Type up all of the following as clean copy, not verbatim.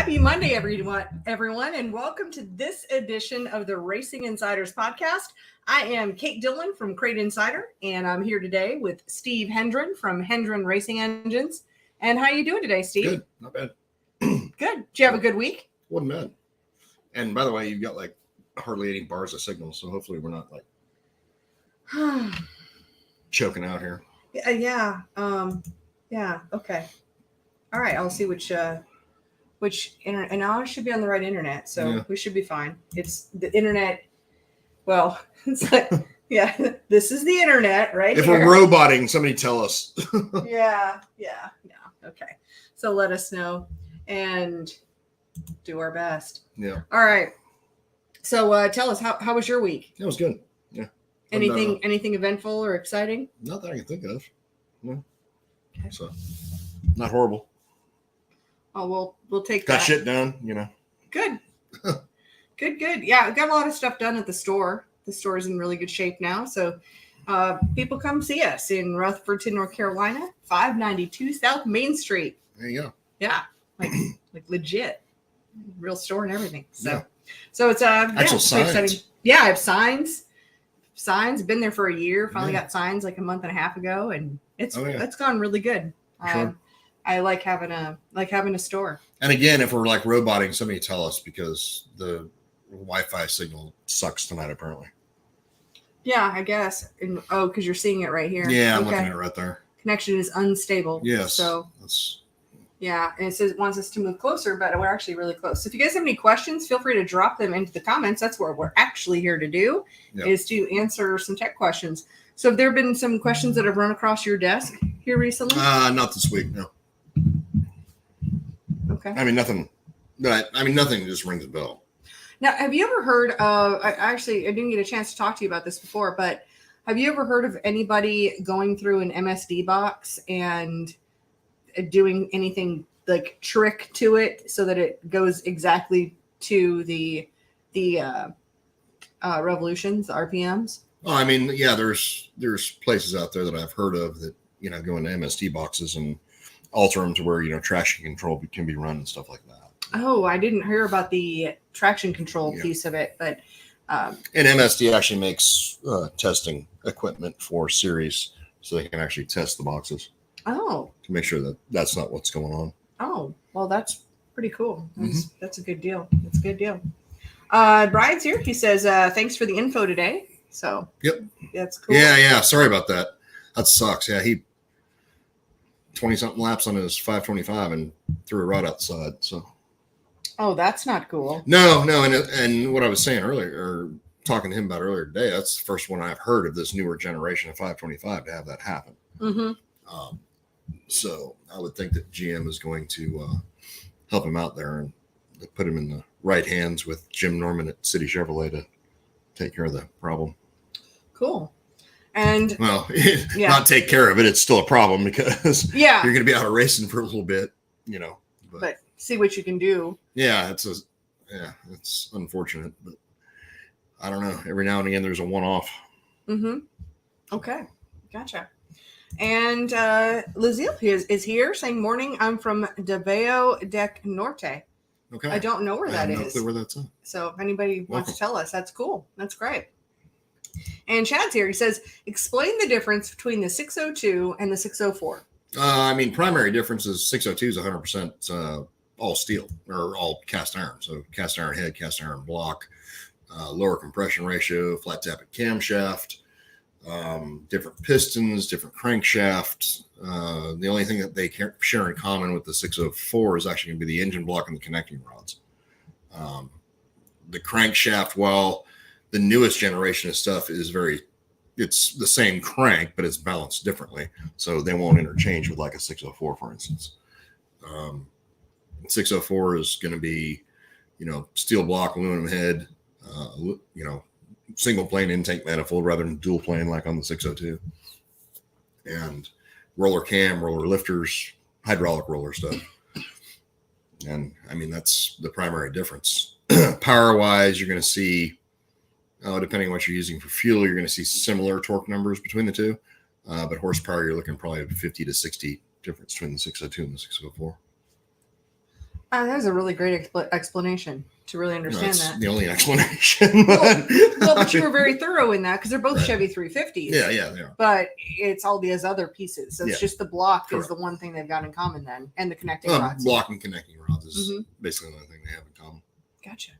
Happy Monday, everyone, and welcome to this edition of the Racing Insiders podcast. I am Kate Dillon from Crate Insider, and I'm here today with Steve Hendren from Hendren Racing Engines. And how you doing today, Steve? Good, not bad. Good. Did you have a good week? Wasn't bad. And by the way, you've got like hardly any bars of signal, so hopefully we're not like choking out here. Yeah. Okay. All right. I'll see which internet, and I should be on the right internet, so we should be fine. It's the internet. Well, it's like, this is the internet, right? If here. we're roboting, somebody tell us. Yeah. Okay. So let us know and do our best. Yeah. All right. So tell us, how was your week? It was good. Yeah. Anything eventful or exciting? Not that I can think of. No. Okay. So not horrible. Oh, we'll take Got that. shit done, Good. Good. Yeah, got a lot of stuff done at the store. The store is in really good shape now. So people come see us in Rutherfordton, North Carolina, 592 South Main Street. There you go. Yeah, like legit. Real store and everything. So Yeah. So it's actual signs. Exciting. Yeah, I have signs. Been there for a year. Finally got signs like a month and a half ago, and it's gone really good. Sure. I like having a store. And again, if we're like roboting, somebody tell us because the Wi-Fi signal sucks tonight apparently. Yeah, I guess. Because you're seeing it right here. Yeah, I'm looking at it right there. Connection is unstable. Yes. So that's. Yeah, and it says it wants us to move closer, but we're actually really close. So if you guys have any questions, feel free to drop them into the comments. That's what we're actually here to do, is to answer some tech questions. So have there been some questions that have run across your desk here recently? Not this week, no. Okay. I mean, nothing just rings a bell. Now, have you ever heard of, I didn't get a chance to talk to you about this before, but have you ever heard of anybody going through an MSD box and doing anything like trick to it so that it goes exactly to the revolutions, the RPMs? Well, I mean, yeah, there's places out there that I've heard of that, go into MSD boxes and alter them to where, traction control can be run and stuff like that. Oh, I didn't hear about the traction control piece of it, but and MSD actually makes testing equipment for series so they can actually test the boxes. Oh. To make sure that that's not what's going on. Oh, well, that's pretty cool. That's a good deal. That's a good deal. Brian's here. He says, thanks for the info today. So, yep. That's cool. Yeah. Sorry about that. That sucks. Yeah, he 20-something laps on his 525 and threw a rod outside. So. Oh, that's not cool. No. And what I was saying earlier, or talking to him about earlier today, that's the first one I've heard of this newer generation of 525 to have that happen. Mm-hmm. So I would think that GM is going to help him out there and put him in the right hands with Jim Norman at City Chevrolet to take care of the problem. Cool. And well, not take care of it. It's still a problem because you're going to be out of racing for a little bit, But see what you can do. Yeah, it's unfortunate, but I don't know. Every now and again, there's a one-off. Mm-hmm. Okay, gotcha. And Lizelle is here saying, morning, I'm from Davao del Norte. Okay. I don't know where that is. I have no clue where that's at. So if anybody wants to tell us, that's cool. That's great. And Chad's here. He says, explain the difference between the 602 and the 604. Primary difference is 602 is 100% all steel or all cast iron. So cast iron head, cast iron block, lower compression ratio, flat tappet camshaft. Different pistons, different crankshafts. The only thing that they share in common with the 604 is actually going to be the engine block and the connecting rods. The crankshaft, while the newest generation of stuff it's the same crank, but it's balanced differently. So they won't interchange with like a 604, for instance. 604 is going to be, steel block, aluminum head, single plane intake manifold rather than dual plane like on the 602, and roller cam, roller lifters, hydraulic roller stuff. And that's the primary difference. Power wise, you're going to see, depending on what you're using for fuel, you're going to see similar torque numbers between the two. But horsepower, you're looking probably at 50 to 60 difference between the 602 and the 604. That was a really great explanation to really understand That's that. the only explanation. But you were very thorough in that because they're both Right. Chevy 350s. Yeah, they are. But it's all these other pieces. So it's just the block Correct. is the one thing they've got in common then, and the connecting rods. Block and connecting rods is basically the only thing they have in common. Gotcha.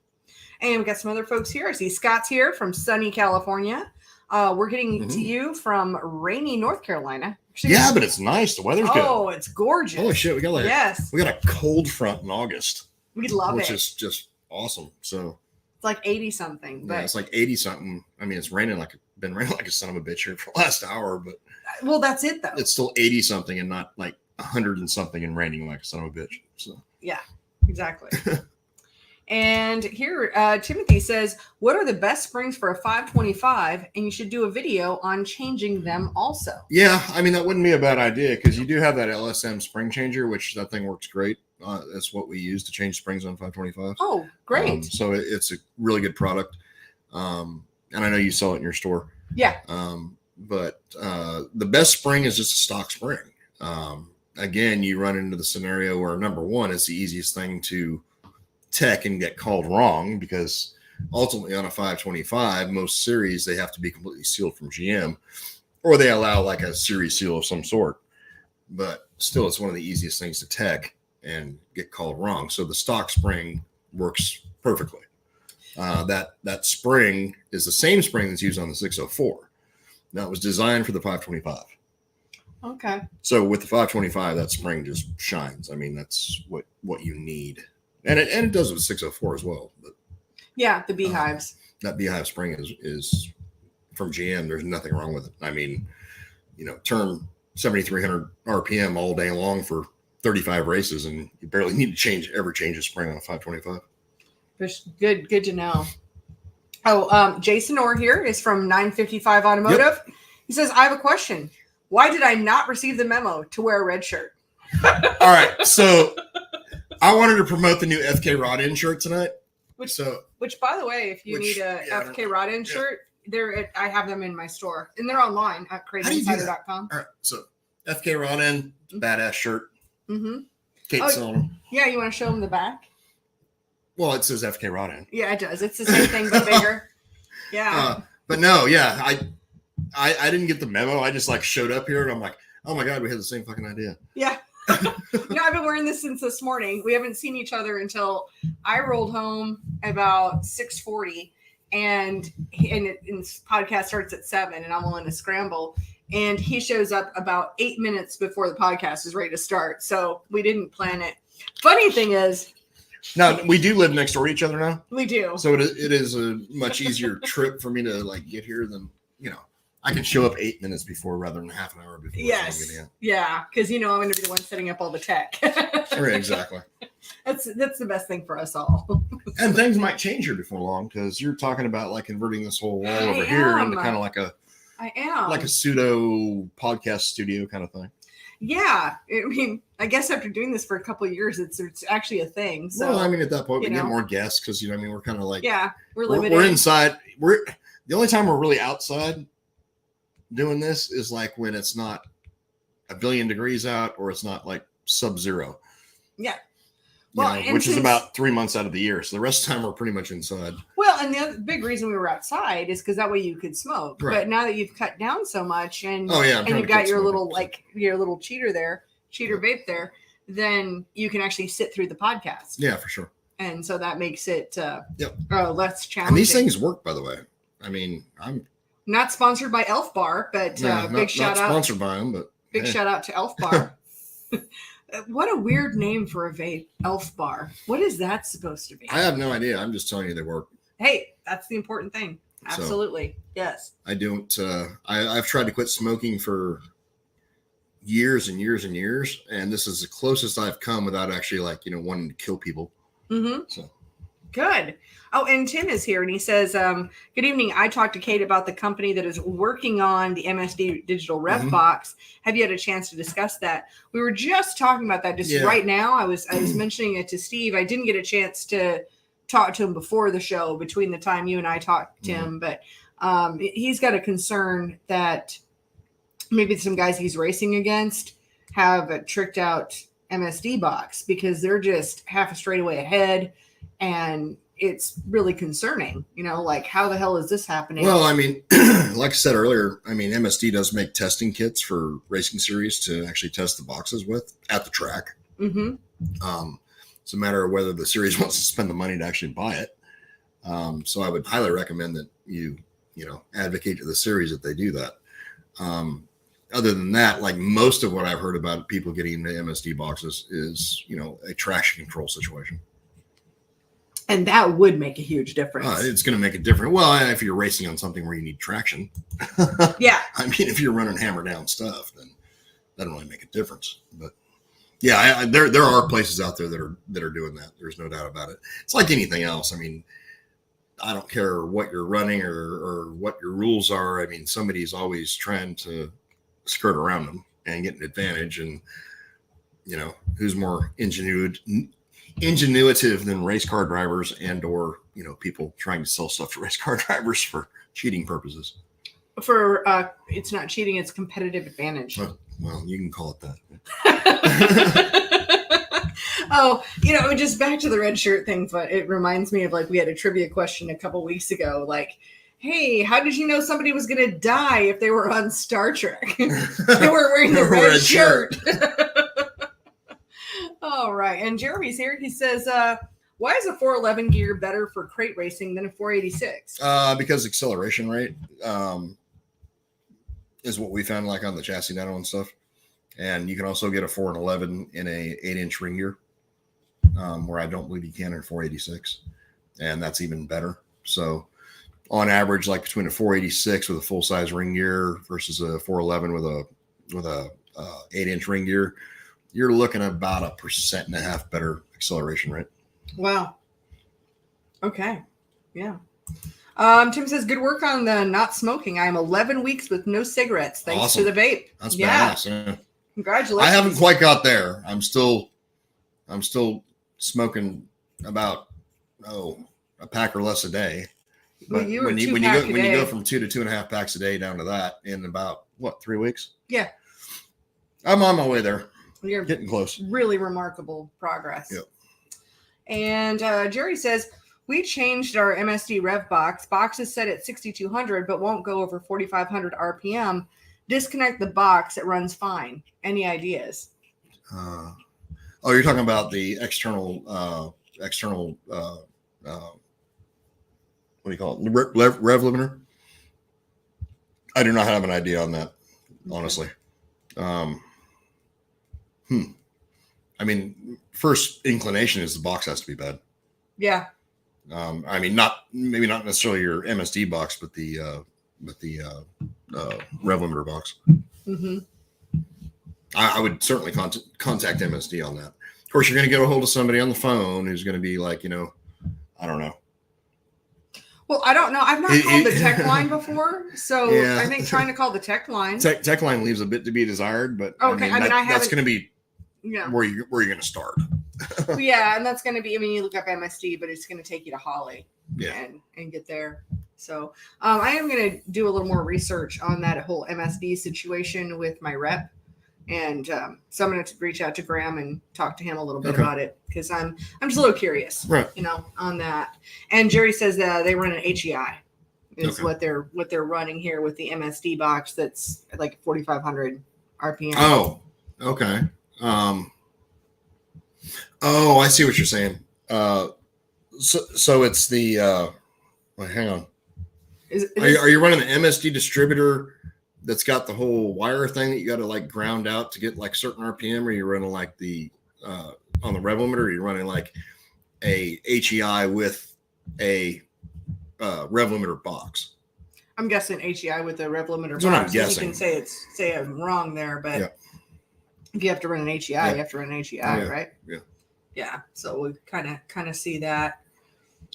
And we got some other folks here. I see Scott's here from sunny California. We're getting to you from rainy North Carolina. Yeah, but it's nice. The weather's good. Oh, it's gorgeous. Holy shit, we got we got a cold front in August. We love which it. is just awesome. So it's like 80 something. Yeah, it's like 80 something. I mean, it's been raining like a son of a bitch here for the last hour, but well, that's it though. It's still 80 something and not like 100 and something and raining like a son of a bitch. So yeah, exactly. And here, Timothy says, what are the best springs for a 525? And you should do a video on changing them also. Yeah, I mean, that wouldn't be a bad idea because you do have that LSM spring changer, which that thing works great. That's what we use to change springs on 525. Oh, great. So it's a really good product. And I know you sell it in your store. Yeah. But the best spring is just a stock spring. Again, you run into the scenario where, number one, it's the easiest thing to tech and get called wrong because ultimately on a 525, most series, they have to be completely sealed from GM or they allow like a series seal of some sort. But still, it's one of the easiest things to tech and get called wrong. So the stock spring works perfectly. That spring is the same spring that's used on the 604. Now it was designed for the 525. Okay. So with the 525, that spring just shines. I mean, that's what you need. And it does with 604 as well. But yeah, the beehives. That beehive spring is from GM. There's nothing wrong with it. I mean, turn 7,300 RPM all day long for 35 races, and you barely need to ever change a spring on a 525. Good to know. Oh, Jason Orr here is from 955 Automotive. Yep. He says, I have a question. Why did I not receive the memo to wear a red shirt? All right, so I wanted to promote the new FK Rod In shirt tonight. Which, by the way, if you need a FK Rod In shirt, I have them in my store, and they're online at CrateInsider.com. All right, so FK Rod In, badass shirt. Mm-hmm. Kate's selling them. Yeah, you want to show them the back? Well, it says FK Rod In. Yeah, it does. It's the same thing, but bigger. Yeah. But no, yeah, I didn't get the memo. I just showed up here and I'm like, oh my God, we had the same fucking idea. Yeah. I've been wearing this since this morning. We haven't seen each other until I rolled home about 6:40 and his podcast starts at 7 and I'm willing to scramble. And he shows up about 8 minutes before the podcast is ready to start. So we didn't plan it. Funny thing is, now we do live next door to each other now. We do. So it is a much easier trip for me to get here than, I can show up 8 minutes before rather than half an hour before. Yes. Yeah. Because, I'm going to be the one setting up all the tech. Right, exactly. That's the best thing for us all. And things might change here before long because you're talking about converting this whole wall over here into kind of like a pseudo podcast studio kind of thing. Yeah. I mean, I guess after doing this for a couple of years, it's actually a thing. So, well, I mean, at that point, we get more guests because, we're kind of we're limited. We're inside. The only time we're really outside doing this is when it's not 1 billion degrees out or it's not sub-zero. Yeah. Well, which is about 3 months out of the year. So the rest of the time we're pretty much inside. Well, and the other big reason we were outside is because that way you could smoke. Right. But now that you've cut down so much and you've got your little your little cheater vape there, then you can actually sit through the podcast. Yeah, for sure. And so that makes it less challenging. And these things work, by the way. I mean, I'm not sponsored by Elf Bar, but big shout out. Sponsored by them, but big shout out to Elf Bar. What a weird name for a vape, Elf Bar. What is that supposed to be? I have no idea. I'm just telling you they work. Hey, that's the important thing. Absolutely. So, yes. I don't, I've tried to quit smoking for years and years and years. And this is the closest I've come without actually wanting to kill people. Mm-hmm. So good. Oh, and Tim is here and he says, good evening. I talked to Kate about the company that is working on the MSD Digital Ref Box. Have you had a chance to discuss that? We were just talking about that right now. I was mentioning it to Steve. I didn't get a chance to talk to him before the show between the time you and I talked to him, but he's got a concern that maybe some guys he's racing against have tricked out MSD box because they're just half a straightaway ahead, and it's really concerning. Like, how the hell is this happening? Well, I mean, like I said earlier, I mean, MSD does make testing kits for racing series to actually test the boxes with at the track. Mm-hmm. It's a matter of whether the series wants to spend the money to actually buy it. So I would highly recommend that you advocate to the series that they do that. Other than that, like most of what I've heard about people getting into MSD boxes is, a traction control situation. And that would make a huge difference. It's going to make a difference. Well, if you're racing on something where you need traction. Yeah. I mean, if you're running hammer down stuff, then that don't really make a difference. But yeah, there are places out there that are doing that. There's no doubt about it. It's like anything else. I mean, I don't care what you're running or what your rules are. I mean, somebody's always trying to skirt around them and get an advantage. And, who's more ingenuitive than race car drivers or people trying to sell stuff to race car drivers for cheating purposes. It's not cheating, it's competitive advantage. Well, you can call it that. Oh, just back to the red shirt thing, but it reminds me of like we had a trivia question a couple weeks ago, like, hey, how did you know somebody was going to die if they were on Star Trek? They were wearing the red shirt. All right. And Jeremy's here. He says, why is a 411 gear better for crate racing than a 486? Because acceleration rate is what we found like on the chassis dyno and stuff. And you can also get a 4 and 11 in a 8-inch ring gear, where I don't believe you can in 486. And that's even better. So on average, like between a 486 with a full size ring gear versus a 411 with a 8-inch ring gear, you're looking at about 1.5% better acceleration rate. Wow. Okay. Yeah. Tim says, good work on the not smoking. I am 11 weeks with no cigarettes thanks Awesome. to the vape. That's badass. Yeah. Congratulations. I haven't quite got there. I'm still smoking about a pack or less a day. Well, But you were when you go from 2 to 2.5 packs a day down to that in about 3 weeks? Yeah. I'm on my way there. You're getting close. Really remarkable progress. Yep. And Jerry says, we changed our MSD Rev Box. Box is set at 6,200, but won't go over 4,500 RPM. Disconnect the box. It runs fine. Any ideas? You're talking about the external, what do you call it? Rev limiter? I do not have an idea on that, honestly. I mean, first inclination is the box has to be bad. Yeah. I mean, maybe not necessarily your MSD box, but the Rev Limiter box. Mm-hmm. I would certainly contact MSD on that. Of course, you're going to get a hold of somebody on the phone who's going to be like, I don't know. Well, I don't know. I've not called the tech line before, so yeah. I think trying to call the tech line. Tech line leaves a bit to be desired, but okay. That's going to be where you're going to start. Yeah, and that's going to be. I mean, you look up MSD, but it's going to take you to Holly, and get there. So I am going to do a little more research on that whole MSD situation with my rep, and so I'm going to reach out to Graham and talk to him a little bit about it because I'm just a little curious, right? On that. And Jerry says that they run an HEI is what they're running here with the MSD box that's like 4,500 RPM. Oh, okay. I see what you're saying. So it's the hang on. Are you running the MSD distributor that's got the whole wire thing that you got to like ground out to get like certain RPM, or you're running like the on the Rev Limiter, or you're running like a HEI with a Rev Limiter box? I'm guessing HEI with the Rev Limiter that's box. What I'm guessing. You can say I'm wrong there, but if you have to run an HEI, you have to run an HEI, right? Yeah. Yeah. So we kind of see that.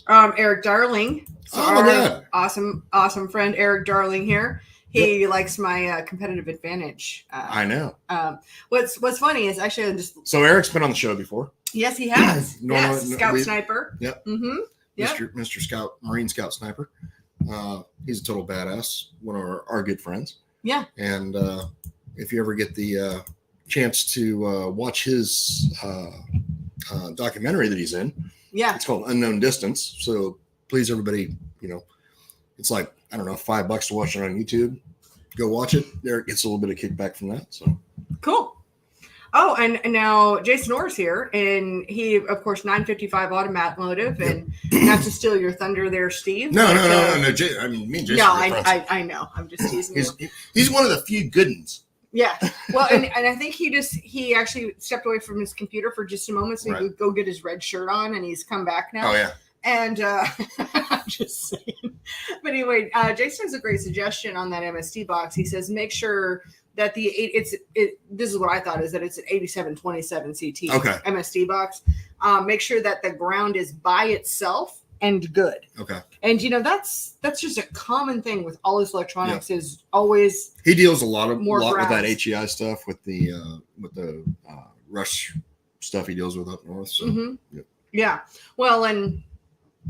Eric Darling, awesome friend Eric Darling here. He likes my competitive advantage. I know. What's funny is actually so Eric's been on the show before. Yes, he has. Scout Sniper. Yep. Mm-hmm. Yep. Mr. Scout, Marine Scout Sniper. He's a total badass. One of our good friends. Yeah. And if you ever get the chance to watch his documentary that he's in. Yeah. It's called Unknown Distance. So please, everybody, it's like, I don't know, $5 to watch it on YouTube. Go watch it. There gets a little bit of kickback from that. So cool. Oh, and now Jason Orr's here, and he, of course, 955 automotive, and not to steal your thunder there, Steve. No. I mean, me and Jason. No, I know. I'm just teasing you. He's one of the few good ones. Yeah. Well, and I think he actually stepped away from his computer for just a moment, so he could go get his red shirt on, and he's come back now. Oh yeah. And I'm just saying. But anyway, Jason has a great suggestion on that MSD box. He says make sure that this is what I thought, is that it's an 8727 CT MSD box. Make sure that the ground is by itself and good. Okay. And that's just a common thing with all his electronics is always. He deals a lot with grounds. that HEI stuff, with the rush stuff he deals with up north. So yeah. Well, and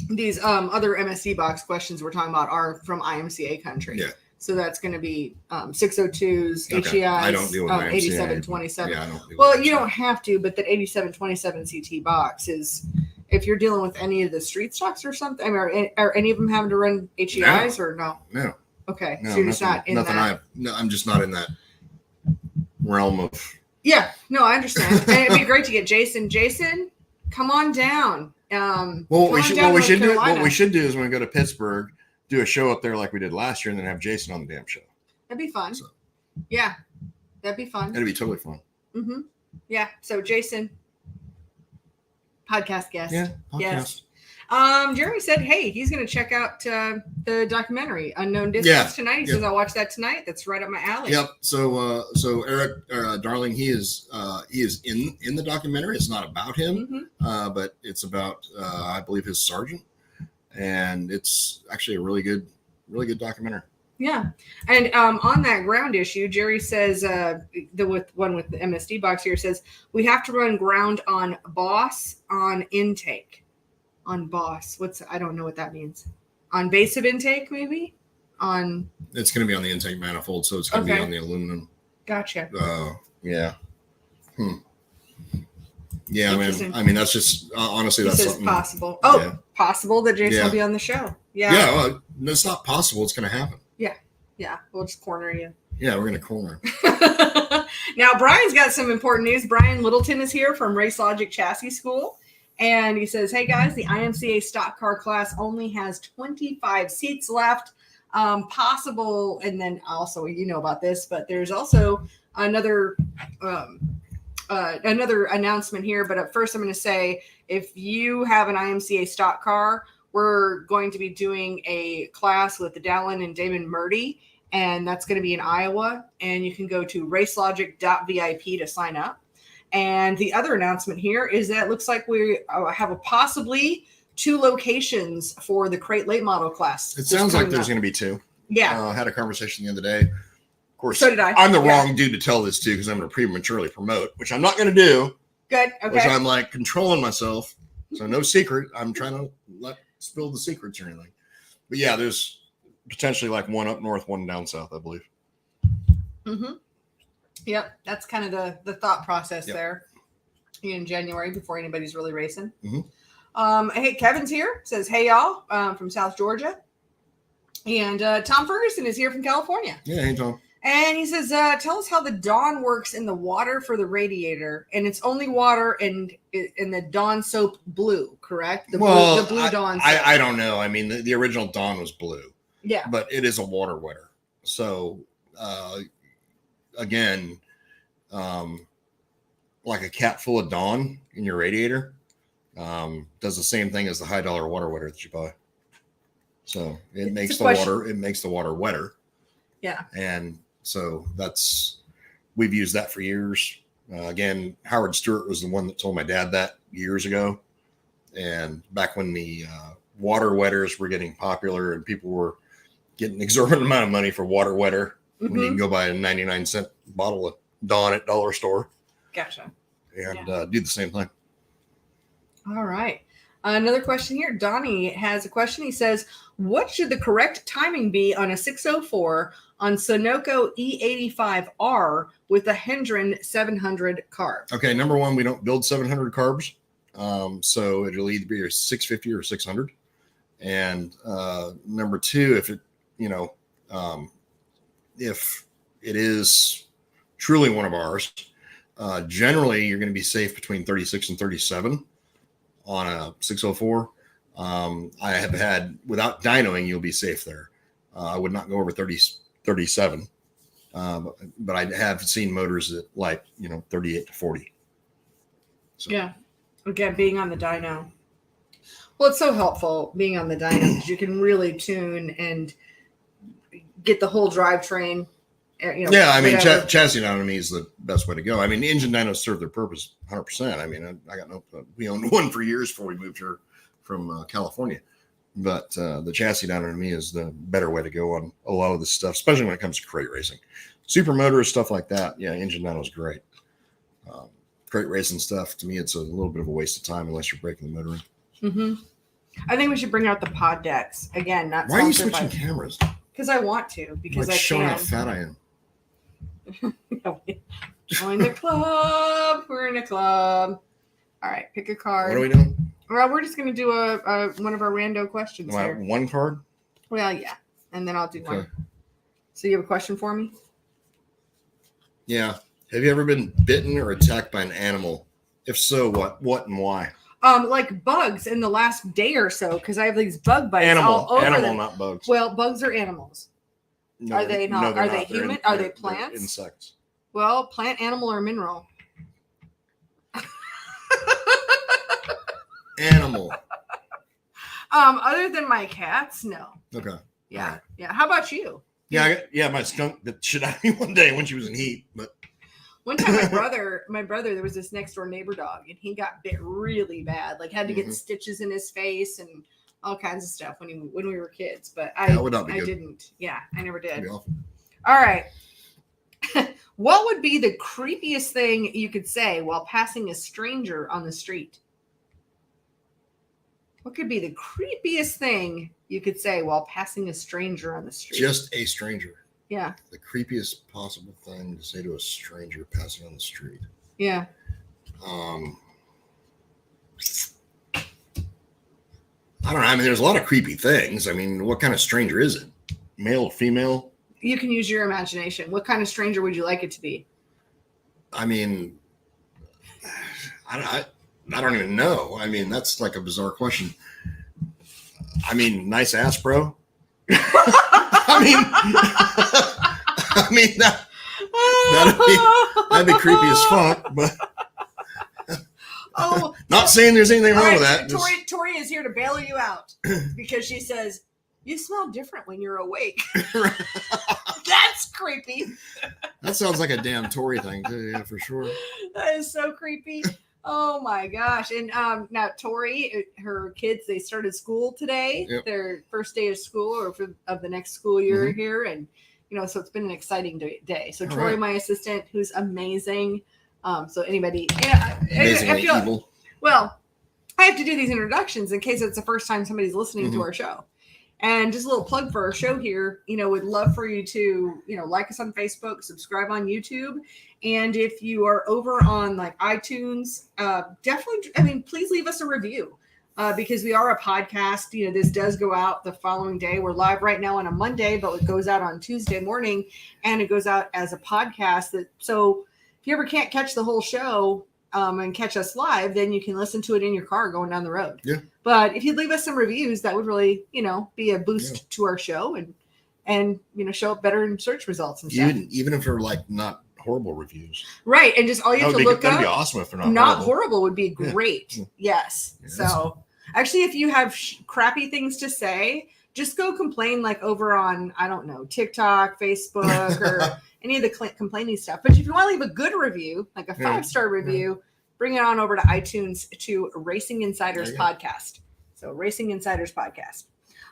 these other MSD box questions we're talking about are from IMCA country. Yeah. So that's going to be 602s, HEIs, I don't deal with 8727. Yeah, I don't deal well, with you don't have to, but that 8727 CT box is, if you're dealing with any of the street stocks or something, I mean, are any of them having to run HEIs or no? No. Okay. No, so you're just not in that. I'm just not in that realm of. Yeah. No, I understand. And it'd be great to get Jason. Jason, come on down. What we should do is when we go to Pittsburgh, do a show up there like we did last year, and then have Jason on the damn show. That'd be fun. So, yeah, that'd be fun. That'd be totally fun. Mm-hmm. Yeah. So Jason, podcast guest. Yeah. Podcast. Yes. Jeremy said, hey, he's going to check out the documentary Unknown Distance tonight. He says, I'll watch that tonight. That's right up my alley. Yep. So Eric, darling, he is in the documentary. It's not about him, but it's about I believe his sergeant, and it's actually a really good documentary. Yeah. And on that ground issue, Jerry says the one with the MSD box here says we have to run ground on boss on intake. On boss, I don't know what that means. On base of intake, maybe? It's going to be on the intake manifold, so it's going to be on the aluminum. Gotcha. Yeah. Yeah, I mean, that's just honestly, that's something possible. Possible that Jason will be on the show. Yeah. Yeah, well, it's not possible. It's going to happen. Yeah. We'll just corner you. Yeah, we're going to corner. Now, Brian's got some important news. Brian Littleton is here from Race Logic Chassis School. And he says, hey, guys, the IMCA stock car class only has 25 seats left. Possible. And then also, about this, but there's also another announcement here. But at first, I'm going to say, if you have an IMCA stock car, we're going to be doing a class with Dallin and Damon Murdy. And that's going to be in Iowa. And you can go to racelogic.vip to sign up. And the other announcement here is that it looks like we have possibly 2 locations for the Crate late model class. It sounds like there's going to be 2. Yeah. I had a conversation the other day. Of course, so did I. I'm the wrong dude to tell this to because I'm going to prematurely promote, which I'm not going to do. Good. Okay. Which I'm like controlling myself. So no secret. I'm trying to not spill the secrets or anything. But yeah, there's potentially like 1 up north, 1 down south, I believe. Mm-hmm. Yep, that's kind of the thought process there in January before anybody's really racing. Mm-hmm. Hey, Kevin's here. Says, hey, y'all, from South Georgia. And Tom Ferguson is here from California. Yeah, hey, Tom. And he says, tell us how the Dawn works in the water for the radiator. And it's only water and the Dawn soap blue, correct? The blue Dawn soap. I don't know. I mean, the original Dawn was blue. Yeah. But it is a water wetter. So, again, like a cap full of Dawn in your radiator does the same thing as the high dollar water wetter that you buy. So it makes the water wetter. Yeah. And so we've used that for years. Again, Howard Stewart was the one that told my dad that years ago. And back when the water wetters were getting popular and people were getting an exorbitant amount of money for water wetter, when you can go buy a 99-cent bottle of Dawn at dollar store. Gotcha. And do the same thing. All right. Another question here. Donnie has a question. He says, what should the correct timing be on a 604 on Sunoco E85R with a Hendren 700 carb? Okay, number one, we don't build 700 carbs. So it'll either be a 650 or 600. And number two, if it, if it is truly one of ours, generally you're going to be safe between 36 and 37 on a 604. I have had, without dynoing, you'll be safe there. I would not go over 37. But I have seen motors that 38 to 40. So. Yeah. Again, being on the dyno. Well, it's so helpful being on the dyno because you can really tune and get the whole drivetrain. Yeah, I mean, chassis dynomy is the best way to go. I mean, engine dynos serve their purpose 100%. I mean, I got we owned one for years before we moved here from California. But the chassis dynomy is the better way to go on a lot of this stuff, especially when it comes to crate racing. Supermotors, stuff like that. Yeah, engine dyno is great. Crate racing stuff, to me, it's a little bit of a waste of time unless you're breaking the motor in. Mm-hmm. I think we should bring out the pod decks again. Not why are you switching cameras? Because I want to. Because like I showing can. how fat I am. Join the club. We're in a club. All right, pick a card. What are we doing? Well, we're just going to do a one of our rando questions here. One card? Well, yeah, and then I'll do one. So you have a question for me? Yeah. Have you ever been bitten or attacked by an animal? If so, what and why? Like bugs in the last day or so, because I have these bug bites all over them. Not bugs. Well, bugs are animals. No, are they not? Are they human? Are they plants? Insects. Well, plant, animal, or mineral? Animal. Other than my cats, no. Okay. Yeah. Right. Yeah. How about you? Yeah, my skunk bit shit out of me one day when she was in heat. But one time my brother, there was this next door neighbor dog, and he got bit really bad. Like had to get stitches in his face and all kinds of stuff when we were kids. But I didn't. Yeah, I never did. All right. What would be the creepiest thing you could say while passing a stranger on the street? What could be the creepiest thing you could say while passing a stranger on the street? Just a stranger. Yeah. The creepiest possible thing to say to a stranger passing on the street. Yeah. I don't know. I mean, there's a lot of creepy things. I mean, what kind of stranger is it? Male, female? You can use your imagination. What kind of stranger would you like it to be? I mean, I don't even know. I mean, that's like a bizarre question. I mean, nice ass, bro. I mean, that'd be creepy as fuck, but not saying there's anything wrong with that. Tori is here to bail you out because she says, you smell different when you're awake. That's creepy. That sounds like a damn Tori thing too, yeah, for sure. That is so creepy. Oh my gosh. And now Tori, her kids, they started school today. Yep. Their first day of school or of the next school year here. And, so it's been an exciting day. So Tori, my assistant, who's amazing. So anybody, amazingly evil. Well, I have to do these introductions in case it's the first time somebody's listening to our show. And just a little plug for our show here, would love for you to, like us on Facebook, subscribe on YouTube. And if you are over on like iTunes, definitely, please leave us a review because we are a podcast. This does go out the following day. We're live right now on a Monday, but it goes out on Tuesday morning and it goes out as a podcast. So if you ever can't catch the whole show and catch us live, then you can listen to it in your car going down the road. Yeah. But if you'd leave us some reviews, that would really, be a boost to our show and show up better in search results and stuff. Even if they're like not horrible reviews. Right. And just all you have to look up. That'd be awesome if they're not horrible would be great. Yeah. Yes. Yeah, so actually, if you have crappy things to say, just go complain like over on, I don't know, TikTok, Facebook, or any of the complaining stuff. But if you want to leave a good review, like a 5-star review, bring it on over to iTunes to Racing Insiders Podcast. So Racing Insiders Podcast.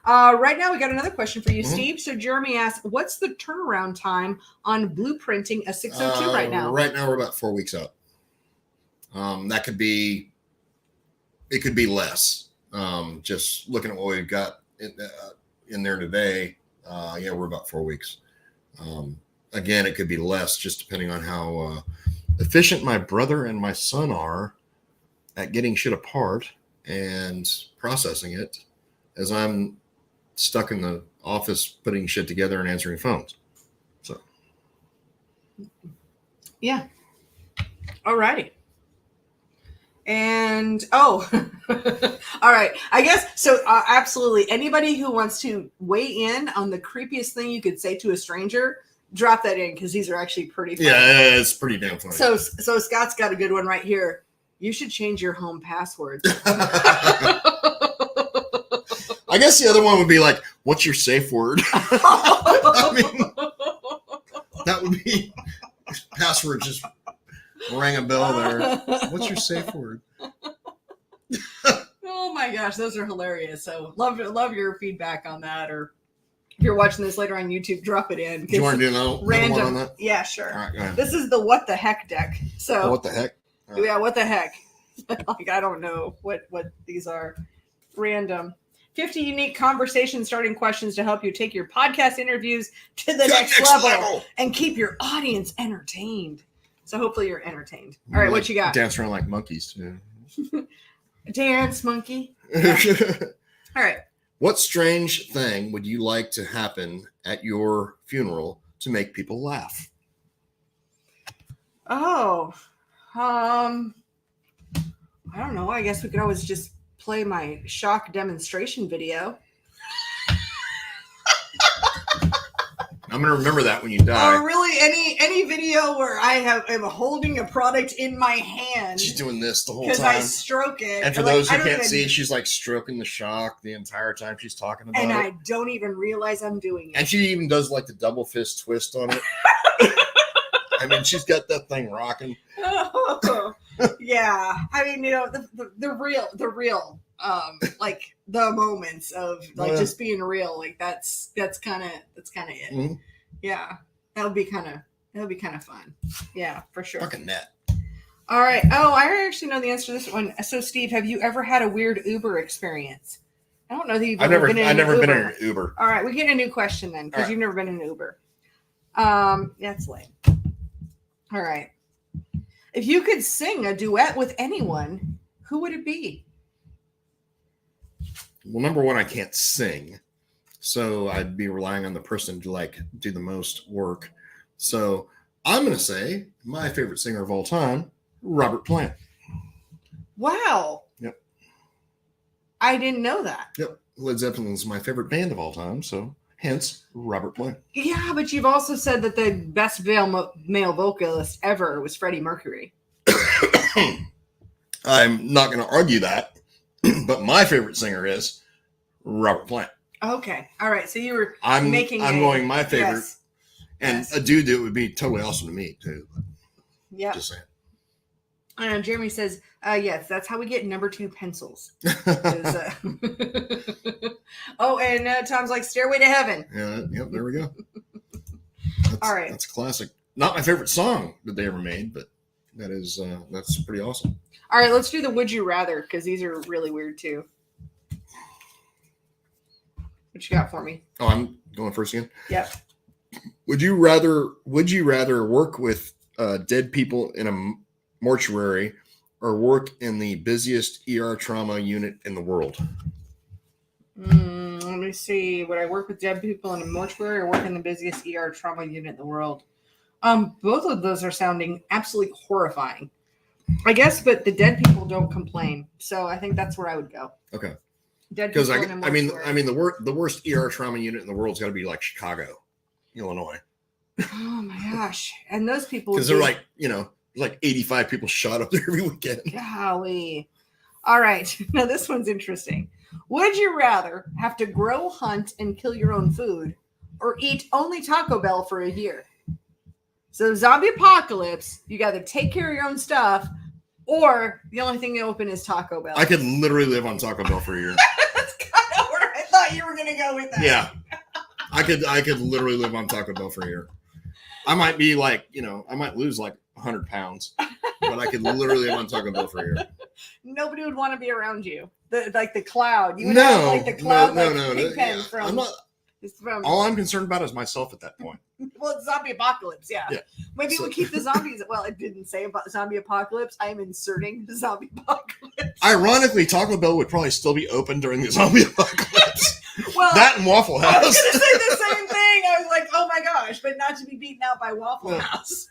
Right now, we got another question for you, Steve. So Jeremy asks, what's the turnaround time on blueprinting a 602 right now? Right now, we're about 4 weeks out. It could be less. Just looking at what we've got in there today, we're about 4 weeks. Again, it could be less, just depending on how efficient my brother and my son are at getting shit apart and processing it, as I'm stuck in the office putting shit together and answering phones. So, yeah. All righty. And all right, I guess so. Absolutely, anybody who wants to weigh in on the creepiest thing you could say to a stranger, drop that in, because these are actually pretty funny. Yeah, it's pretty damn funny. So Scott's got a good one right here. You should change your home password. I guess the other one would be like, what's your safe word? I mean, that would be password. Just rang a bell there. What's your safe word? Oh my gosh, those are hilarious. So love your feedback on that, or if you're watching this later on YouTube, drop it in. Do you want to do another random one on that? Yeah, sure. All right, go ahead. This is the what the heck deck. So what the heck? Right. Yeah, what the heck? Like, I don't know what these are. Random. 50 unique conversation starting questions to help you take your podcast interviews to the next level and keep your audience entertained. So hopefully you're entertained. All right, what you got? Dance around like monkeys too. Dance monkey. Yeah. All right. What strange thing would you like to happen at your funeral to make people laugh? Oh, I don't know. I guess we could always just play my shock demonstration video. I'm gonna remember that when you die. Or really any video where am holding a product in my hand. She's doing this the whole time. Because I stroke it. And for those who can't see, she's like stroking the shock the entire time she's talking about it. And I don't even realize I'm doing it. And she even does like the double fist twist on it. I mean, she's got that thing rocking. Yeah. I mean, the real like the moments of like just being real, like that's kind of it. Mm-hmm. Yeah, that would be kind of fun. Yeah, for sure. Fucking net. All right. Oh, I actually know the answer to this one. So, Steve, have you ever had a weird Uber experience? I don't know that you've ever been in an Uber. All right, we get a new question then, because you've never been in an Uber. That's lame. All right. If you could sing a duet with anyone, who would it be? Well, number one, I can't sing, so I'd be relying on the person to like do the most work. So I'm going to say my favorite singer of all time, Robert Plant. Wow. Yep. I didn't know that. Yep. Led Zeppelin's my favorite band of all time, so hence Robert Plant. Yeah, but you've also said that the best male vocalist ever was Freddie Mercury. I'm not going to argue that, but my favorite singer is Robert Plant. Okay. All right. So you were I'm going my favorite. Yes. And a dude that would be totally awesome to meet too. Yeah. Just saying. Jeremy says, yes, that's how we get number 2 pencils. Oh, and Tom's like, Stairway to Heaven. Yeah, yep, there we go. All right. That's a classic. Not my favorite song that they ever made, but that's pretty awesome. All right, let's do the Would You Rather, because these are really weird too. What you got for me? Oh, I'm going first again? Yep. Would you rather work with dead people in a mortuary or work in the busiest ER trauma unit in the world? Let me see. Would I work with dead people in a mortuary or work in the busiest ER trauma unit in the world? Both of those are sounding absolutely horrifying, I guess, but the dead people don't complain. So I think that's where I would go. Okay. Dead people in a mortuary. I mean the worst ER trauma unit in the world's got to be like Chicago, Illinois. Oh my gosh. And those people, because they're like, like 85 people shot up there every weekend. Golly. All right. Now this one's interesting. Would you rather have to grow, hunt, and kill your own food, or eat only Taco Bell for a year? So zombie apocalypse, you got to take care of your own stuff, or the only thing open is Taco Bell. I could literally live on Taco Bell for a year. That's kind of where I thought you were going to go with that. Yeah. I could literally live on Taco Bell for a year. I might be like, I might lose like 100 pounds, but I could literally live on Taco Bell for a year. nobody would want to be around you. Like the cloud. You would have like the cloud, Pigpen from. I'm not. All I'm concerned about is myself at that point. Well, it's zombie apocalypse, yeah. Maybe we'll keep the zombies. Well, it didn't say about zombie apocalypse. I am inserting the zombie apocalypse. Ironically, Taco Bell would probably still be open during the zombie apocalypse. Well, that and Waffle House. I was going to say the same thing. I was like, oh my gosh, but not to be beaten out by Waffle House.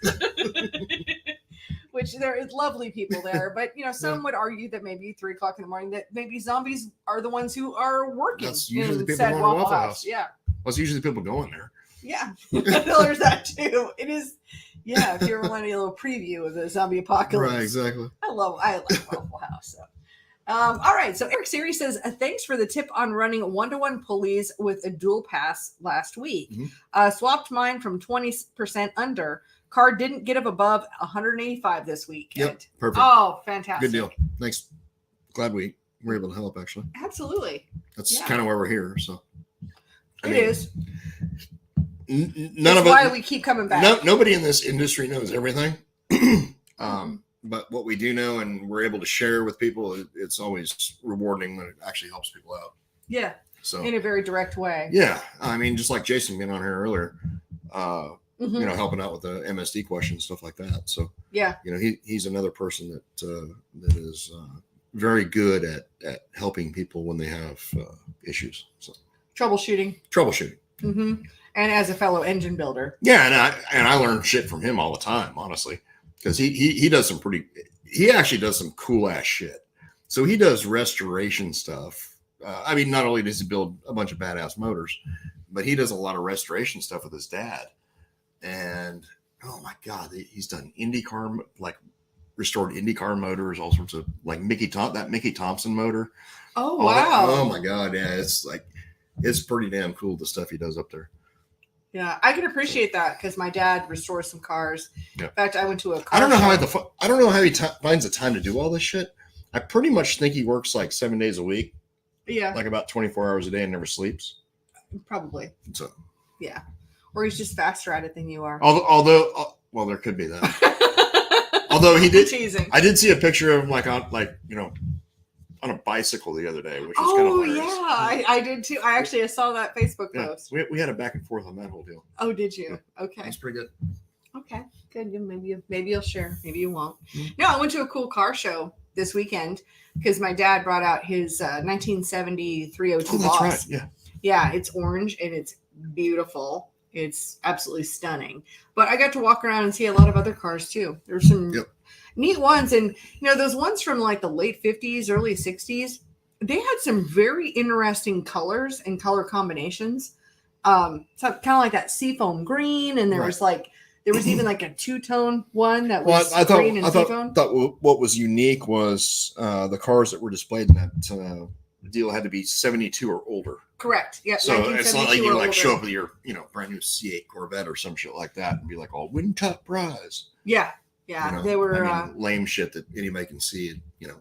Which there is lovely people there, but some would argue that maybe 3 o'clock in the morning that maybe zombies are the ones who are working. That's usually the people said going to Waffle House. Yeah. Well, it's usually the people going there. Yeah. There's that too. It is. Yeah. If you ever want a little preview of the zombie apocalypse. Right. Exactly. I like Waffle House. So. All right. So Eric Siri says, thanks for the tip on running 1-to-1 pulleys with a dual pass last week. Mm-hmm. Swapped mine from 20% under. Car didn't get up above 185 this week. Yep, perfect. Oh, fantastic. Good deal. Thanks. Glad we were able to help, actually. Absolutely. That's kind of why we're here. So It is. None of why we keep coming back. Nobody in this industry knows everything. But what we do know and we're able to share with people, it's always rewarding when it actually helps people out. Yeah. So in a very direct way. Yeah. I mean, just like Jason being on here earlier, helping out with the MSD questions, stuff like that. So yeah, he's another person that is very good at helping people when they have issues. So troubleshooting. Mm-hmm. And as a fellow engine builder. Yeah, and I learn shit from him all the time, honestly, because he does he actually does some cool ass shit. So he does restoration stuff. I mean, not only does he build a bunch of badass motors, but he does a lot of restoration stuff with his dad. And oh my God, he's done IndyCar, like restored IndyCar motors, all sorts of like Mickey Thompson motor. Oh wow! Oh my God, yeah, it's pretty damn cool the stuff he does up there. Yeah, I can appreciate that because my dad restores some cars. Yeah. In fact, I went to a car. I don't know how he finds the time to do all this shit. I pretty much think he works like 7 days a week. Yeah, like about 24 hours a day and never sleeps. Probably. So. Yeah. Or he's just faster at it than you are. Although, well, there could be that. Although he did, teasing. I did see a picture of him on a bicycle the other day, which was kind of hilarious. Yeah, I did too. I saw that Facebook post. We had a back and forth on that whole deal. Oh, did you? Okay, that's pretty good. Okay, good. Maybe you'll share. Maybe you won't. Mm-hmm. No, I went to a cool car show this weekend because my dad brought out his 1970 302 Boss. That's right. Yeah, it's orange and it's beautiful. It's absolutely stunning. But I got to walk around and see a lot of other cars too. There's some neat ones. And, those ones from like the late 50s, early 60s, they had some very interesting colors and color combinations. So kind of like that seafoam green. And there was even like a two-tone one that was green and seafoam. I thought what was unique was the cars that were displayed in that deal had to be 72 or older. Correct. Yeah. So it's not like you like show up with your brand new C8 Corvette or some shit like that and be like all wing-top prize. Yeah. Yeah. They were lame shit that anybody can see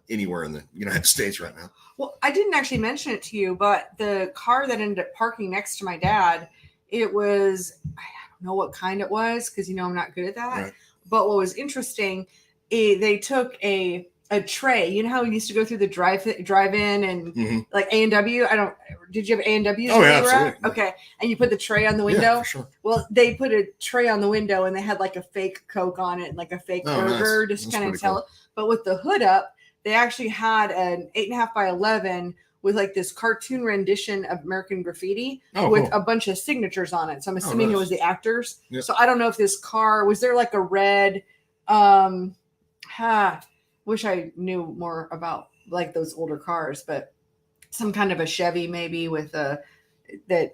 anywhere in the United States right now. Well, I didn't actually mention it to you, but the car that ended up parking next to my dad, it was, I don't know what kind it was because I'm not good at that. Right. But what was interesting, they took a tray. You know how we used to go through the drive-in and like A&W? Did you have A&W? Oh, yeah, absolutely. Okay. And you put the tray on the window? Yeah, for sure. Well, they put a tray on the window and they had like a fake Coke on it and like a fake burger, just kind of tell it. But with the hood up, they actually had an 8.5 by 11 with like this cartoon rendition of American Graffiti with a bunch of signatures on it. So I'm assuming it was the actors. Yep. So I don't know if this car, was there like a red, wish I knew more about like those older cars, but some kind of a Chevy maybe with that.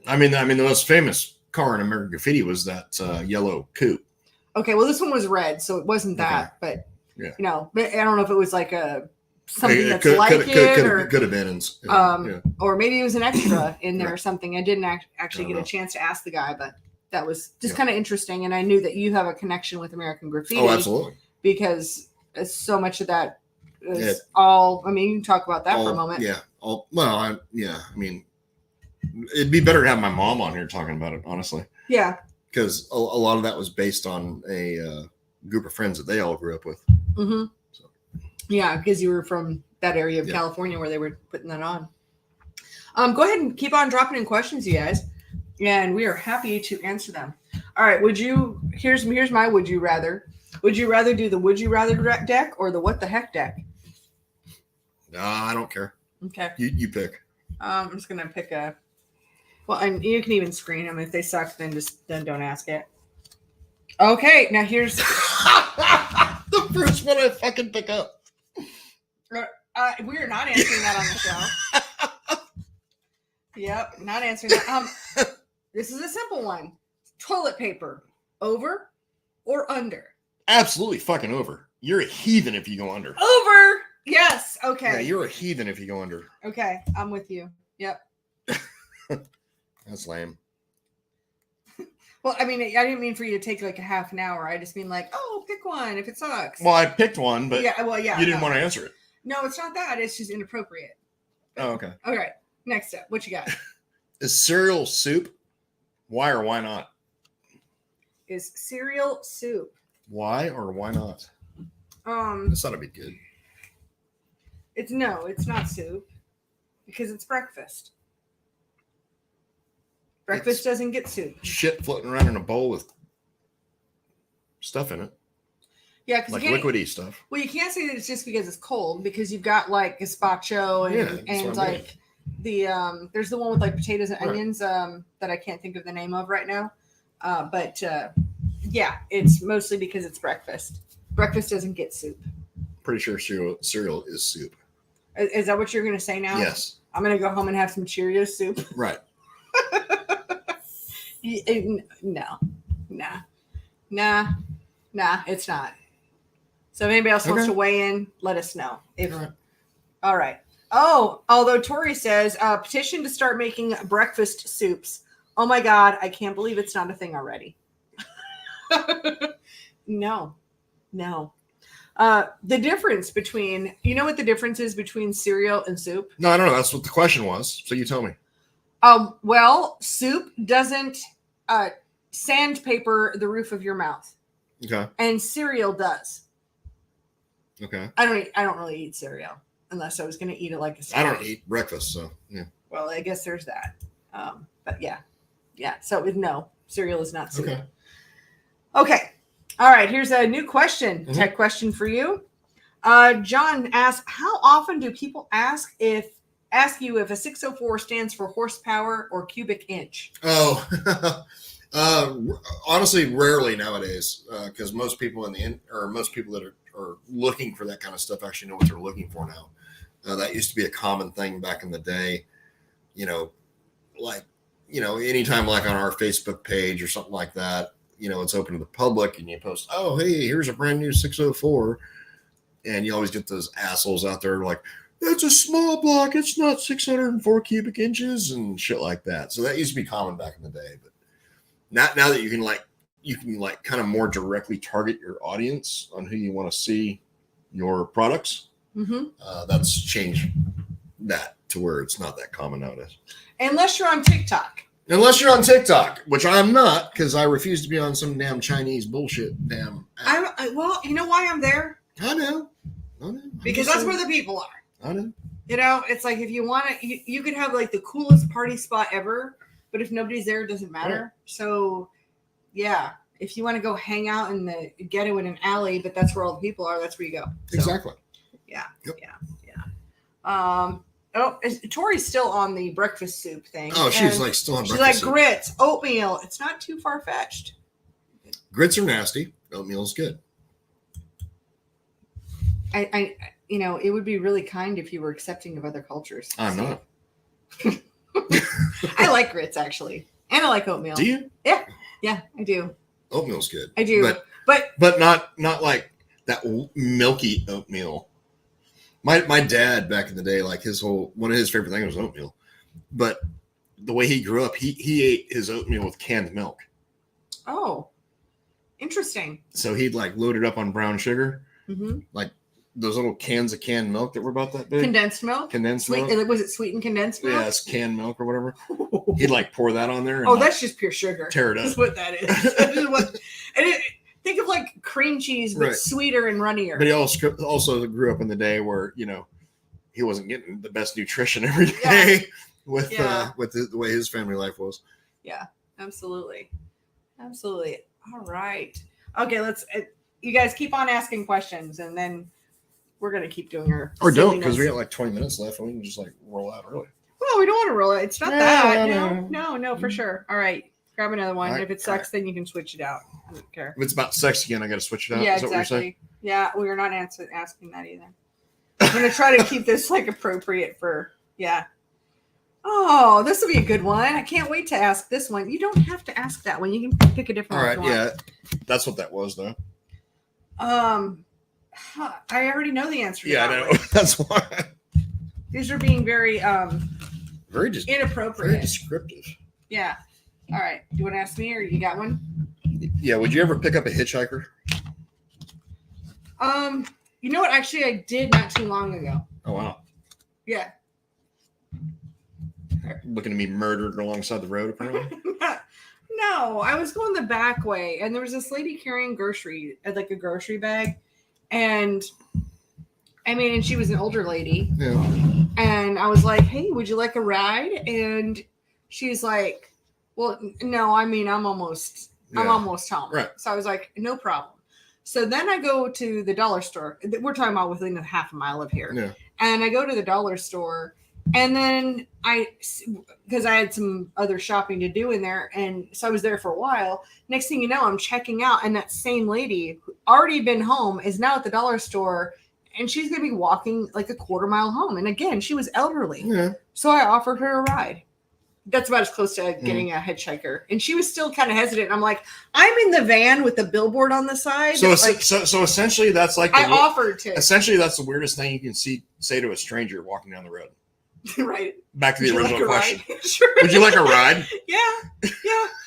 I mean, the most famous car in American Graffiti was that yellow coupe. Okay, well, this one was red, so it wasn't that, but I don't know if it was like something that's could have been, or maybe it was an extra in there or something. I didn't actually get a chance to ask the guy, but that was just kind of interesting, and I knew that you have a connection with American Graffiti. Oh, absolutely, because so much of that is all. I mean, you can talk about that for a moment. Yeah. I mean, it'd be better to have my mom on here talking about it, honestly. Yeah. Because a lot of that was based on a group of friends that they all grew up with. Mm-hmm. So. Yeah, because you were from that area of California where they were putting that on. Go ahead and keep on dropping in questions, you guys, and we are happy to answer them. All right, here's my would you rather. Would you rather do the would you rather deck or the what the heck deck? I don't care. Okay. You pick. I'm just gonna pick and you can even screen them. If they suck, then don't ask it. Okay, now here's the first one I fucking pick up. We are not answering that on the show. Yep, not answering that. This is a simple one. Toilet paper, over or under? Absolutely fucking over. You're a heathen if you go under. Over. Yes. Okay. Yeah, you're a heathen if you go under. Okay, I'm with you. Yep. That's lame. Well, I mean, I didn't mean for you to take like a half an hour. I just mean like, oh, pick one if it sucks. Well, I picked one, but yeah, you didn't want to answer it. No, it's not that. It's just inappropriate. Oh, okay. All right. Next up, what you got? Is cereal soup? Why or why not? Is cereal soup? Why or why not? This ought to be good. It's not soup because it's breakfast. Breakfast doesn't get soup. Shit floating around in a bowl with stuff in it. Yeah, because like liquidy stuff. Well, you can't say that it's just because it's cold because you've got like gazpacho and like there's the one with like potatoes and onions that I can't think of the name of right now. But it's mostly because it's breakfast. Breakfast doesn't get soup. Pretty sure cereal is soup. Is that what you're going to say now? Yes. I'm going to go home and have some Cheerios soup. Right. No, it's not. So if anybody else wants to weigh in, let us know. All right. Oh, although Tori says, petition to start making breakfast soups. Oh my God, I can't believe it's not a thing already. No. The difference between, you know what the difference is between cereal and soup? No, I don't know. That's what the question was. So you tell me. Well, soup doesn't sandpaper the roof of your mouth. Okay. And cereal does. Okay. I don't really eat cereal unless I was going to eat it like a snack. I don't eat breakfast, so yeah. Well, I guess there's that. But yeah. So no, cereal is not soup. Okay. All right. Here's a new question. Tech question for you. John asks, how often do people ask you if a 604 stands for horsepower or cubic inch? Oh, honestly, rarely nowadays, because most people most people that are looking for that kind of stuff actually know what they're looking for now. That used to be a common thing back in the day, anytime like on our Facebook page or something like that, it's open to the public and you post, oh, hey, here's a brand new 604. And you always get those assholes out there like, it's a small block. It's not 604 cubic inches and shit like that. So that used to be common back in the day. But now that you can kind of more directly target your audience on who you want to see your products. That's changed that to where it's not that common nowadays. Unless you're on TikTok. Unless you're on TikTok, which I'm not, because I refuse to be on some damn Chinese bullshit damn app. Well, you know why I'm there? I know. Because that's where the people are. I know. It's like if you want to, you could have like the coolest party spot ever, but if nobody's there, it doesn't matter. Right. So, yeah, if you want to go hang out in the ghetto in an alley, but that's where all the people are, that's where you go. So, exactly. Yeah. Yep. Yeah. Tori's still on the breakfast soup thing. Oh, she's like still on breakfast soup. She's like grits, oatmeal. It's not too far fetched. Grits are nasty. Oatmeal is good. It would be really kind if you were accepting of other cultures. I'm not. I like grits actually, and I like oatmeal. Do you? Yeah, I do. Oatmeal's good. I do, but not like that milky oatmeal. My dad back in the day, like one of his favorite things was oatmeal, but the way he grew up, he ate his oatmeal with canned milk. Oh, interesting. So he'd like load it up on brown sugar, like those little cans of canned milk that were about that big. Condensed milk. Milk. Was it sweetened condensed milk? Yeah, it's canned milk or whatever. He'd like pour that on there. And that's just pure sugar. Tear it up. That's what that is. Think of like cream cheese, but Right. sweeter and runnier. But he also grew up in the day where, he wasn't getting the best nutrition every Yeah. day. with Yeah. the way his family life was. Yeah, absolutely. Absolutely. All right. Okay, you guys keep on asking questions, and then we're going to keep doing our Or don't, because silliness. we got like 20 minutes left and we can just like roll out early. Well, we don't want to roll it. It's not No, that. no. No, for sure. All right. Grab another one. All right, If it sucks, then you can switch it out. I don't care. If it's about sex again, I got to switch it out. Yeah, Is that what you're saying? exactly. Yeah, we are not asking that either. I'm going to try to keep this like appropriate for, yeah. Oh, this will be a good one. I can't wait to ask this one. You don't have to ask that one. You can pick a different All one. right, if you yeah. want. That's what that was, though. I already know the answer to Yeah, I that know. one. That's why. These are being very Very inappropriate. descriptive. Yeah. All right. Do you want to ask me, or you got one? Yeah, would you ever pick up a hitchhiker? You know what? Actually, I did not too long ago. Oh, wow. Yeah. Looking to be murdered alongside the road, apparently. No, I was going the back way, and there was this lady carrying like a grocery bag, and and she was an older lady, Yeah. and I was like, "Hey, would you like a ride?" And she's like, "Well, no, I'm almost home." Right. So I was like, "No problem." So then I go to the dollar store. We're talking about within a half a mile of here. Yeah. And I go to the dollar store, and then because I had some other shopping to do in there, and so I was there for a while. Next thing you know, I'm checking out, and that same lady who already been home is now at the dollar store, and she's going to be walking like a quarter mile home. And again, she was elderly. Yeah. So I offered her a ride. That's about as close to getting a hitchhiker. And she was still kind of hesitant. I'm like, I'm in the van with the billboard on the side. So, like, so essentially, that's like I offered to. essentially that's the weirdest thing you can say to a stranger walking down the road. Right. Back to the Would you original like a question. ride? Sure. Would you like a ride? Yeah.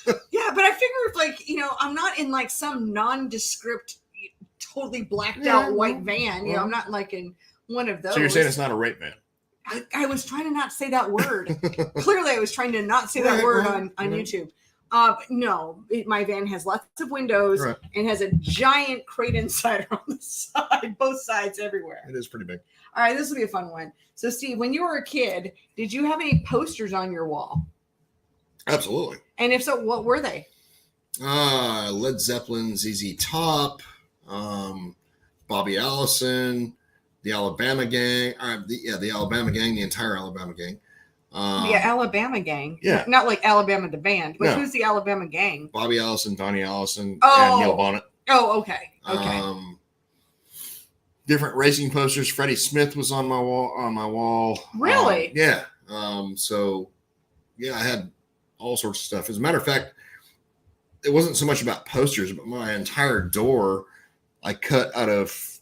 But I figured, like, I'm not in like some nondescript, totally blacked out white van. I'm not like in one of those. So you're saying it's not a rape van? I was trying to not say that word. Clearly, I was trying to not say that Right, word right, on right. YouTube. No, my van has lots of windows Right. and has a giant Crate Insider on the side, both sides, everywhere. It is pretty big. All right, this will be a fun one. So, Steve, when you were a kid, did you have any posters on your wall? Absolutely. And if so, what were they? Led Zeppelin, ZZ Top, Bobby Allison, the Alabama Gang. The Alabama Gang, the entire Alabama Gang. The Alabama Gang. yeah. Not like Alabama the band, but No. who's the Alabama Gang? Bobby Allison, Donnie Allison, Oh. and Neil Bonnet. Oh, okay. Okay. Different racing posters. Freddie Smith was on my wall. Really? Yeah. So yeah, I had all sorts of stuff. As a matter of fact, it wasn't so much about posters, but my entire door I cut out of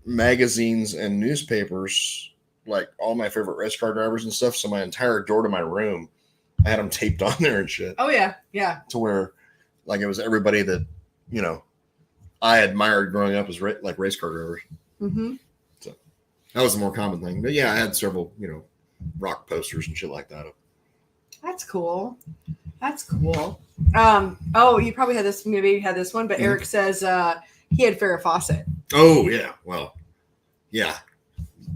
magazines and newspapers, like all my favorite race car drivers and stuff. So my entire door to my room, I had them taped on there and shit, Oh, yeah. Yeah. to where like it was everybody that I admired growing up as like race car drivers. Mm-hmm. That was the more common thing. But yeah, I had several, rock posters and shit like that. That's cool. That's cool. Oh, you probably had this. Maybe you had this one, but Mhm. Eric says he had Farrah Fawcett. Oh yeah, well, yeah.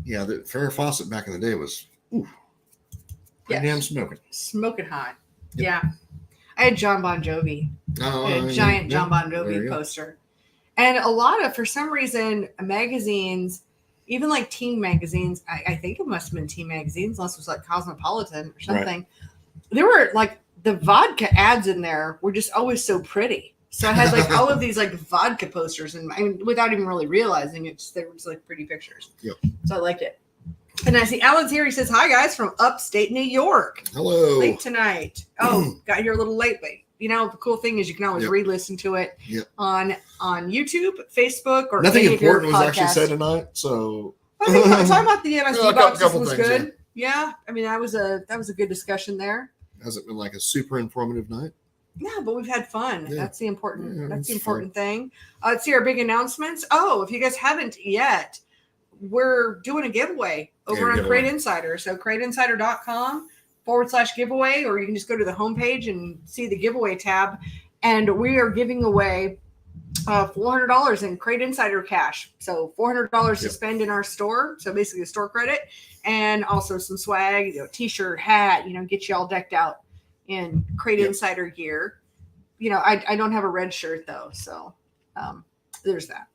The Farrah Fawcett back in the day was pretty damn smoking. Smoking hot. Yep. Yeah. I had John Bon Jovi. Oh, I had a giant John Bon There you Jovi go. poster. And a lot of, for some reason, magazines, even like teen magazines, I think it must have been teen magazines, unless it was like Cosmopolitan or something. There were like the vodka ads in there were just always so pretty. So I had like all of these like vodka posters, and without even really realizing it, they were just like pretty pictures. Yep. So I liked it. And I see Alan's here. He says, "Hi guys from upstate New York. Hello. Late tonight. Oh, got here a little late. The cool thing is you can always Yep. re-listen to it Yep. on YouTube, Facebook, or Nothing any of your important was actually podcasts. said tonight, so I think talking about the MSD Well, a boxes couple was things, good. Yeah, I mean that was a good discussion there. hasn't been like a super informative night. Yeah, but we've had fun. Yeah. That's the important. Yeah, that's the it's important thing. Let's see our big announcements. Oh, if you guys haven't yet, we're doing a giveaway over on giveaway. Crate Insider. So CrateInsider.com/giveaway, or you can just go to the homepage and see the giveaway tab. And we are giving away $400 in Crate Insider cash. So $400 to Yep. spend in our store. So basically a store credit, and also some swag, t-shirt, hat, get you all decked out in Crate Yep. Insider gear. I don't have a red shirt though. So there's that.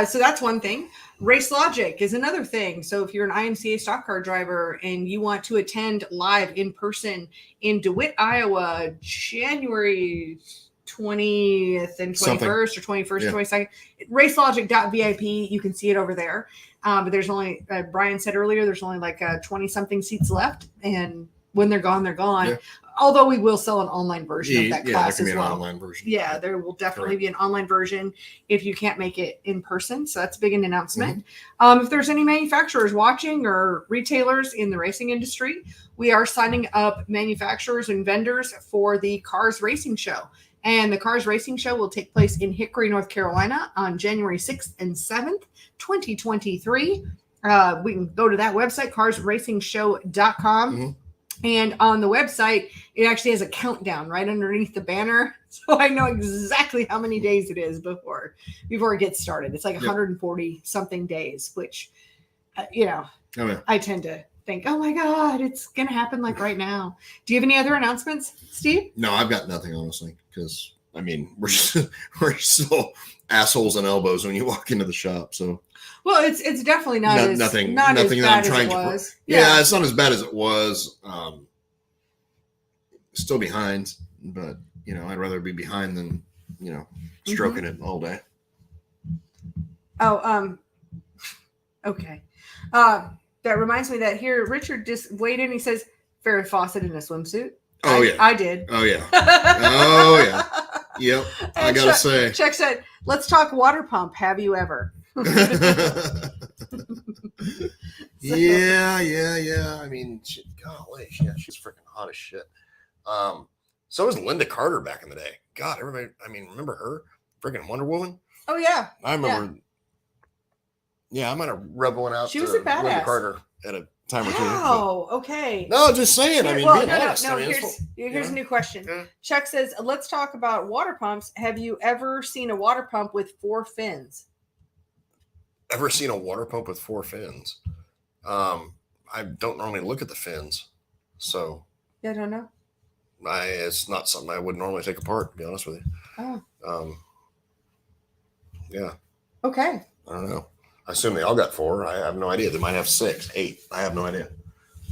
So that's one thing. Race Logic is another thing. So if you're an IMCA stock car driver and you want to attend live in person in DeWitt, Iowa, January 20th and 21st Something. or 21st, Yeah. 22nd, racelogic.vip, you can see it over there. But there's only, Brian said earlier, there's only like 20 something seats left. And when they're gone, they're gone. Yeah. Although we will sell an online version of that class there can as be well. An online version. Yeah, there will definitely be an online version if you can't make it in person. So that's a big announcement. If there's any manufacturers watching or retailers in the racing industry, we are signing up manufacturers and vendors for the Cars Racing Show. And the Cars Racing Show will take place in Hickory, North Carolina on January 6th and 7th, 2023. We can go to that website, carsracingshow.com. And on the website, it actually has a countdown right underneath the banner. So I know exactly how many days it is before it gets started. It's like 140 something days, which, I tend to think, oh my God, it's going to happen like right now. Do you have any other announcements, Steve? No, I've got nothing, honestly, because we're still assholes and elbows when you walk into the shop. So, well, it's definitely not nothing as that bad I'm trying as it to. was. Yeah, it's not as bad as it was. Still behind, but I'd rather be behind than stroking it all day. Oh, okay. That reminds me that here Richard just weighed in. He says Farrah Fawcett in a swimsuit. Oh yeah, I did. Oh yeah. Oh yeah. Yep. I gotta say. Chuck said, "Let's talk water pump. Have you ever?" Yeah. I mean, golly, yeah, she's freaking hot as shit. So was Linda Carter back in the day. God, everybody. I mean, remember her? Freaking Wonder Woman. Oh yeah. I remember. Yeah, I might have rubbed one out. She was a badass. Linda Carter at a time or two. Oh, okay. No, just saying. I mean, being honest. No. Here's a new question. Yeah. Chuck says, "Let's talk about water pumps. Have you ever seen a water pump with 4 fins?" Ever seen a water pump with 4 fins? I don't normally look at the fins, so I don't know. It's not something I would normally take apart, to be honest with you. Oh. Yeah. Okay. I don't know. I assume they all got 4. I have no idea. They might have 6, 8. I have no idea.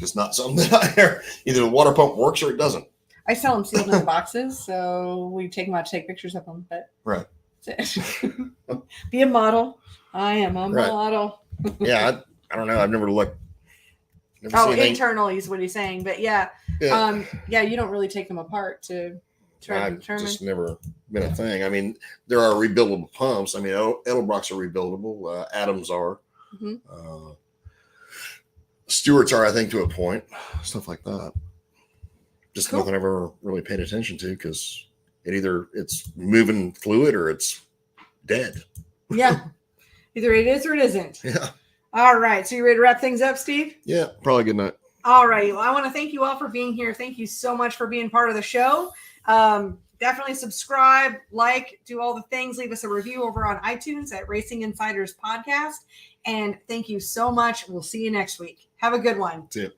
It's not something that either the water pump works or it doesn't. I sell them sealed in boxes, so we take them out to take pictures of them. But right. Be a model. I am a model. Yeah, I don't know. I've never looked. Internally is what he's saying. But yeah. You don't really take them apart to try to determine. Just never been a thing. I mean, there are rebuildable pumps. I mean, Edelbrocks are rebuildable. Adams are. Mm-hmm. Stewart's are, I think, to a point. Stuff like that. Just nothing I've ever really paid attention to because it's moving fluid or it's dead. Yeah. Either it is or it isn't. Yeah. All right. So you ready to wrap things up, Steve? Yeah. Probably good night. All right. Well, I want to thank you all for being here. Thank you so much for being part of the show. Definitely subscribe, do all the things. Leave us a review over on iTunes at Racing Insiders Podcast. And thank you so much. We'll see you next week. Have a good one. See you.